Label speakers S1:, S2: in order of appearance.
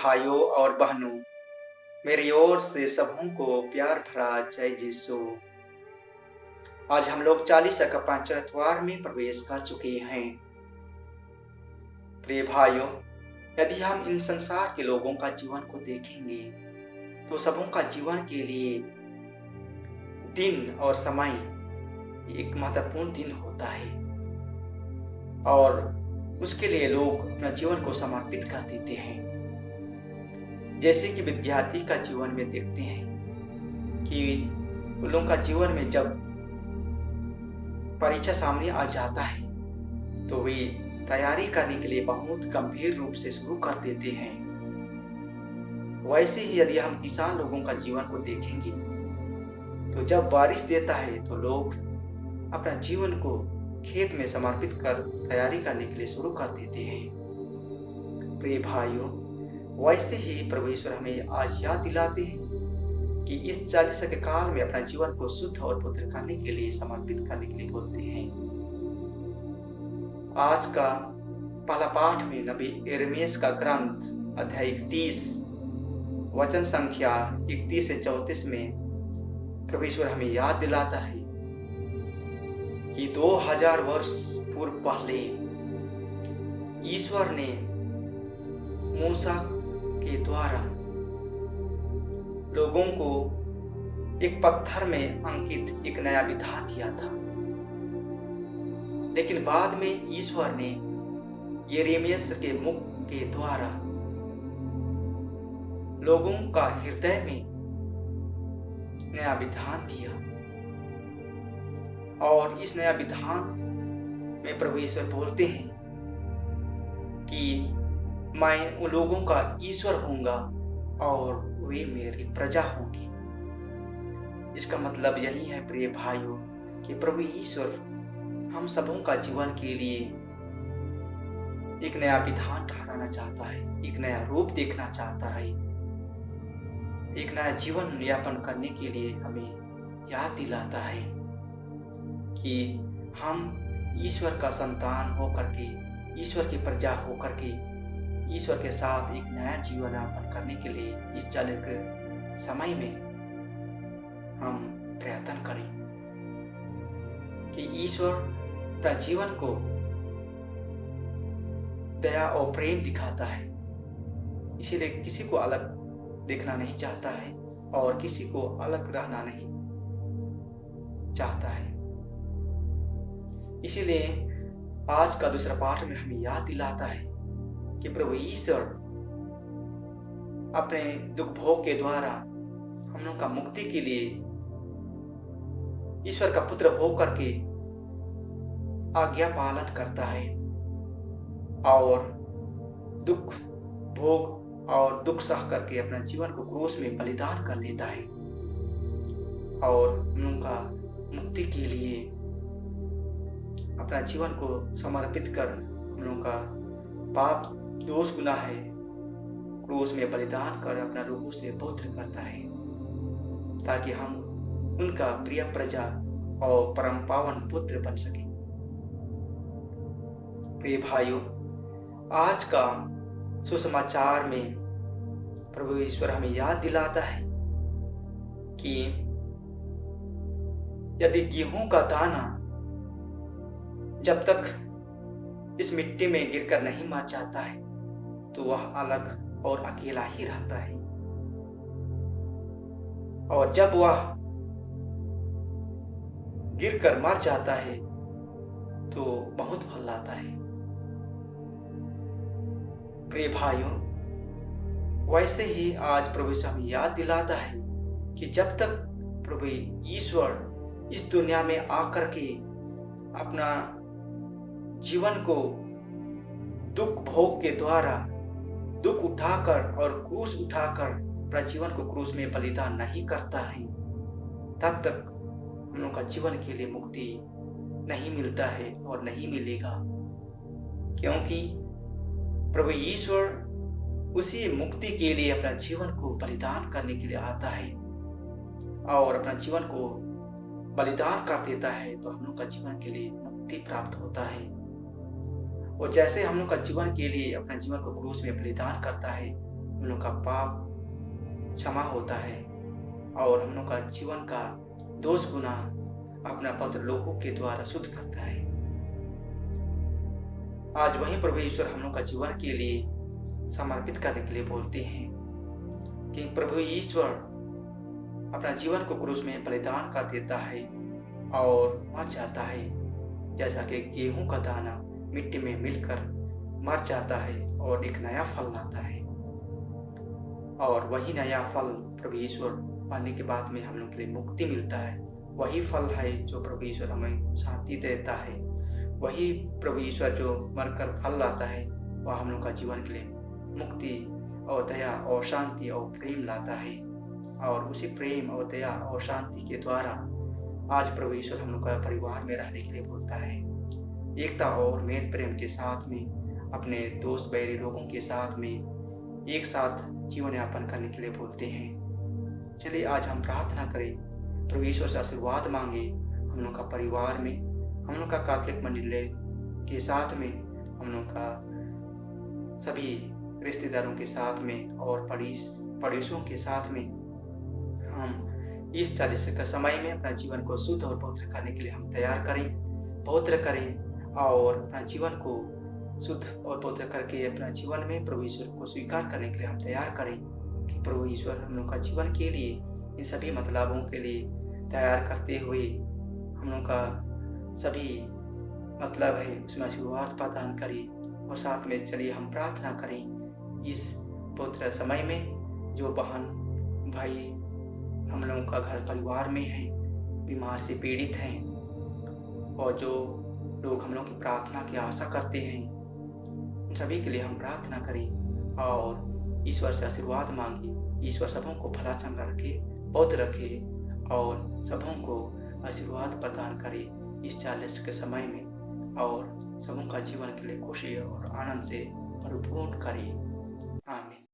S1: भाइयों और बहनों, मेरी ओर से सबों को प्यार भरा जय यीशु। आज हम लोग 40 का 5वां में प्रवेश कर चुके हैं। प्रिय भाइयों, यदि हम इन संसार के लोगों का जीवन को देखेंगे तो सबों का जीवन के लिए दिन और समय एक महत्वपूर्ण दिन होता है और उसके लिए लोग अपना जीवन को समर्पित कर देते हैं। जैसे कि विद्यार्थी का जीवन में देखते हैं कि उन लोगों का जीवन में जब परीक्षा सामने आ जाता है तो वे तैयारी करने के लिए बहुत गंभीर रूप से शुरू कर देते हैं। वैसे ही यदि हम किसान लोगों का जीवन को देखेंगे तो जब बारिश देता है तो लोग अपना जीवन को खेत में समर्पित कर तैयारी करने के लिए शुरू कर देते हैं। प्रिय भाइयों, वैसे ही प्रभु ईश्वर हमें आज याद दिलाते हैं कि इस 40 के काल में अपना जीवन को शुद्ध और पवित्र करने के लिए समर्पित करने के लिए बोलते हैं। आज का पहला पाठ में नबी यिर्मयाह का ग्रंथ अध्याय 31 वचन संख्या 31 से 34 में प्रभु ईश्वर हमें याद दिलाता है कि 2000 वर्ष पूर्व पहले ईश्वर ने मूसा के द्वारा लोगों को एक पत्थर में अंकित एक नया विधान दिया था, लेकिन बाद में ईश्वर ने यिर्मयाह के मुख के द्वारा लोगों का हृदय में नया विधान दिया और इस नया विधान में प्रभु ईश्वर बोलते हैं कि मैं उन लोगों का ईश्वर होऊंगा और वे मेरी प्रजा होंगी। इसका मतलब यही है प्रिय भाइयों कि प्रभु ईश्वर हम सबों का जीवन के लिए एक नया विधान ठहराना चाहता है, एक नया रूप देखना चाहता है, एक नया जीवन यापन करने के लिए हमें याद दिलाता है कि हम ईश्वर का संतान होकर के, ईश्वर की प्रजा होकर के ईश्वर के साथ एक नया जीवन यापन करने के लिए इस 40 के समय में हम प्रयत्न करें कि ईश्वर अपना जीवन को दया और प्रेम दिखाता है, इसीलिए किसी को अलग देखना नहीं चाहता है और किसी को अलग रहना नहीं चाहता है। इसीलिए आज का दूसरा पाठ में हमें याद दिलाता है कि प्रभु ईश्वर अपने दुख भोग के द्वारा हम लोग का मुक्ति के लिए ईश्वर का पुत्र होकर के आज्ञा पालन करता है और दुख भोग और दुख सह करके अपना जीवन को क्रूस में बलिदान कर देता है और हम लोग का मुक्ति के लिए अपना जीवन को समर्पित कर हम लोग का पाप दोष गुनाह है क्रूस में बलिदान कर अपना रूह से पवित्र करता है ताकि हम उनका प्रिय प्रजा और परम पावन पुत्र बन सके। प्रिय भाइयों, आज का सुसमाचार में प्रभु ईश्वर हमें याद दिलाता है कि यदि गेहूं का दाना जब तक इस मिट्टी में गिरकर नहीं मर जाता है तो वह अलग और अकेला ही रहता है और जब वह गिरकर मर जाता है तो बहुत फल लाता है। प्रिय भाइयों, वैसे ही आज प्रभु से हमें याद दिलाता है कि जब तक प्रभु ईश्वर इस दुनिया में आकर के अपना जीवन को दुख भोग के द्वारा दुख उठाकर और क्रूस उठाकर अपना जीवन को क्रूस में बलिदान नहीं करता है, तब तक हम लोग का जीवन के लिए मुक्ति नहीं मिलता है और नहीं मिलेगा, क्योंकि प्रभु ईश्वर उसी मुक्ति के लिए अपना जीवन को बलिदान करने के लिए आता है और अपना जीवन को बलिदान कर देता है तो हम लोग का जीवन के लिए मुक्ति प्राप्त होता है। और जैसे हम लोग का जीवन के लिए अपने जीवन को क्रूस में बलिदान करता है हम लोग का पाप क्षमा होता है और हम लोग का जीवन का दोष गुना अपना पवित्र लोगों के द्वारा शुद्ध करता है। आज वही प्रभु ईश्वर हम लोग का जीवन के लिए समर्पित करने के लिए बोलते हैं कि प्रभु ईश्वर अपना जीवन को क्रूस में बलिदान कर देता है और मर जाता है, जैसा कि गेहूं का दाना मिट्टी में मिलकर मर जाता है और एक नया फल लाता है। और वही नया फल प्रभु ईश्वर पाने के बाद में हम लोग के लिए मुक्ति मिलता है। वही फल है जो प्रभु ईश्वर हमें शांति देता है। वही प्रभु ईश्वर जो मरकर फल लाता है वह हम लोग का जीवन के लिए मुक्ति और दया और शांति और प्रेम लाता है। और उसी प्रेम और दया और शांति के द्वारा आज प्रभु ईश्वर हम लोग का परिवार में रहने के लिए बोलता है। एकता और मेल प्रेम के साथ में अपने दोस्त बैरी लोगों के साथ में एक साथ जीवन यापन करने के लिए बोलते हैं। चलिए आज हम प्रार्थना करें, प्रभु ईश्वर से आशीर्वाद मांगे हम लोग का परिवार में, हम लोग का कैथोलिक मंडली के साथ में, हम लोग का सभी रिश्तेदारों के साथ में और पड़ोसियों के साथ में हम इस 40 का समय में अपना जीवन को शुद्ध और पवित्र करने के लिए हम तैयार करें, पवित्र करें और अपना जीवन को शुद्ध और पवित्र करके अपना जीवन में प्रभु ईश्वर को स्वीकार करने के लिए हम तैयार करें कि प्रभु ईश्वर हम लोग का जीवन के लिए इन सभी मतलबों के लिए तैयार करते हुए हम लोग का सभी मतलब है उसमें आशीर्वाद प्रदान करें। और साथ में चलिए हम प्रार्थना करें इस पवित्र समय में जो बहन भाई हम लोगों का घर परिवार में है, बीमार से पीड़ित हैं और जो लोग हम लोग की प्रार्थना की आशा करते हैं, उन सभी के लिए हम प्रार्थना करें और ईश्वर से आशीर्वाद मांगे। ईश्वर सबों को भला चंगा रखे, पवित्र रखे और सबों को आशीर्वाद प्रदान करे इस 40 के समय में और सबों का जीवन के लिए खुशी और आनंद से परिपूर्ण करे। आमीन।